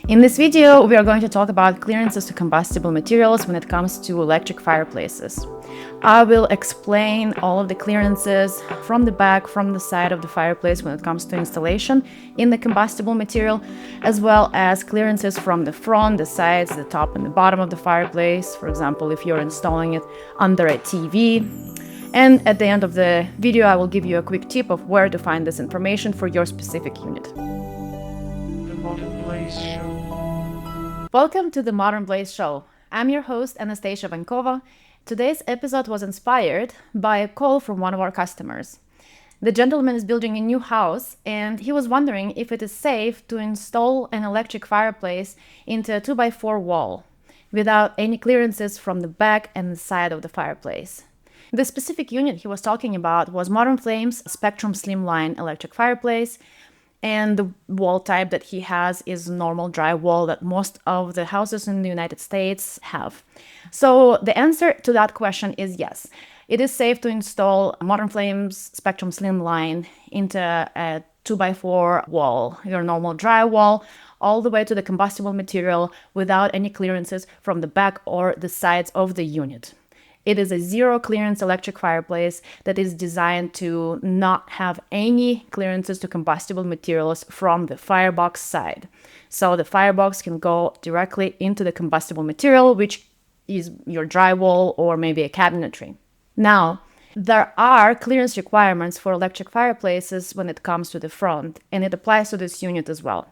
In this video, we are going to talk about clearances to combustible materials when it comes to electric fireplaces. I will explain all of the clearances from the back, from the side of the fireplace when it comes to installation in the combustible material, as well as clearances from the front, the sides, the top and the bottom of the fireplace. For example, if you're installing it under a TV. And at the end of the video, I will give you a quick tip of where to find this information for your specific unit. The Modern Flames Show. Welcome to the Modern Blaze Show. I'm your host, Anastasia Vankova. Today's episode was inspired by a call from one of our customers. The gentleman is building a new house and he was wondering if it is safe to install an electric fireplace into a 2x4 wall without any clearances from the back and the side of the fireplace. The specific unit he was talking about was Modern Flames Spectrum Slimline electric fireplace. And the wall type that he has is normal drywall that most of the houses in the United States have. So the answer to that question is yes. It is safe to install Modern Flames Spectrum Slimline into a 2x4 wall, your normal drywall, all the way to the combustible material without any clearances from the back or the sides of the unit. It is a zero clearance electric fireplace that is designed to not have any clearances to combustible materials from the firebox side. So the firebox can go directly into the combustible material, which is your drywall or maybe a cabinetry. Now, there are clearance requirements for electric fireplaces when it comes to the front, and it applies to this unit as well.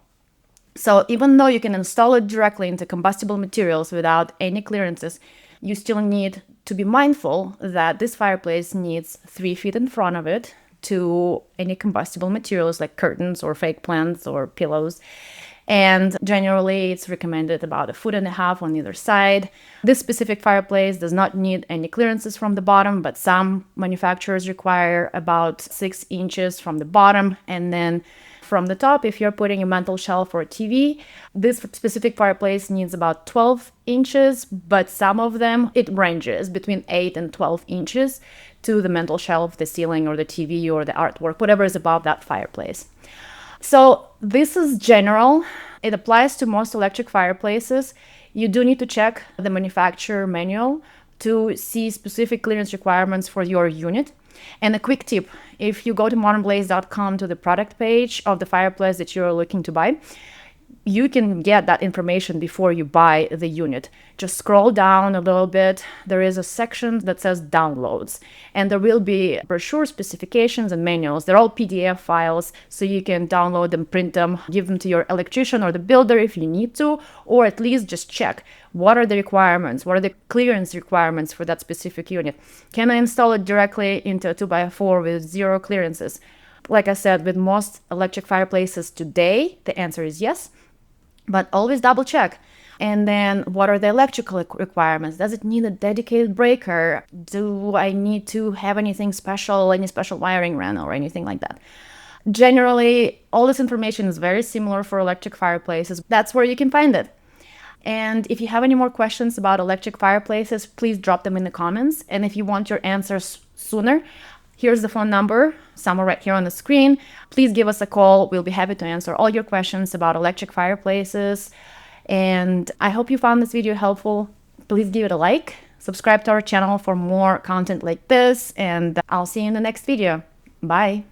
So even though you can install it directly into combustible materials without any clearances, you still need to be mindful that this fireplace needs 3 feet in front of it to any combustible materials like curtains or fake plants or pillows. And generally, it's recommended about 1.5 feet on either side. This specific fireplace does not need any clearances from the bottom, but some manufacturers require about 6 inches from the bottom. And then from the top, if you're putting a mantel shelf or a TV, this specific fireplace needs about 12 inches, but some of them, it ranges between 8 and 12 inches to the mantel shelf, the ceiling, or the TV, or the artwork, whatever is above that fireplace. So this is general. It applies to most electric fireplaces. You do need to check the manufacturer manual to see specific clearance requirements for your unit. And a quick tip, if you go to modernblaze.com to the product page of the fireplace that you're looking to buy, you can get that information before you buy the unit. Just scroll down a little bit. There is a section that says downloads, and there will be brochure specifications and manuals. They're all PDF files, so you can download them, print them, give them to your electrician or the builder if you need to, or at least just check what are the requirements, what are the clearance requirements for that specific unit. Can I install it directly into a 2x4 with zero clearances? Like I said, with most electric fireplaces today, the answer is yes. But always double check. And then what are the electrical requirements? Does it need a dedicated breaker? Do I need to have anything special, any special wiring run or anything like that? Generally, all this information is very similar for electric fireplaces. That's where you can find it. And if you have any more questions about electric fireplaces, please drop them in the comments. And if you want your answers sooner, here's the phone number, somewhere right here on the screen. Please give us a call. We'll be happy to answer all your questions about electric fireplaces. And I hope you found this video helpful. Please give it a like, subscribe to our channel for more content like this, and I'll see you in the next video. Bye.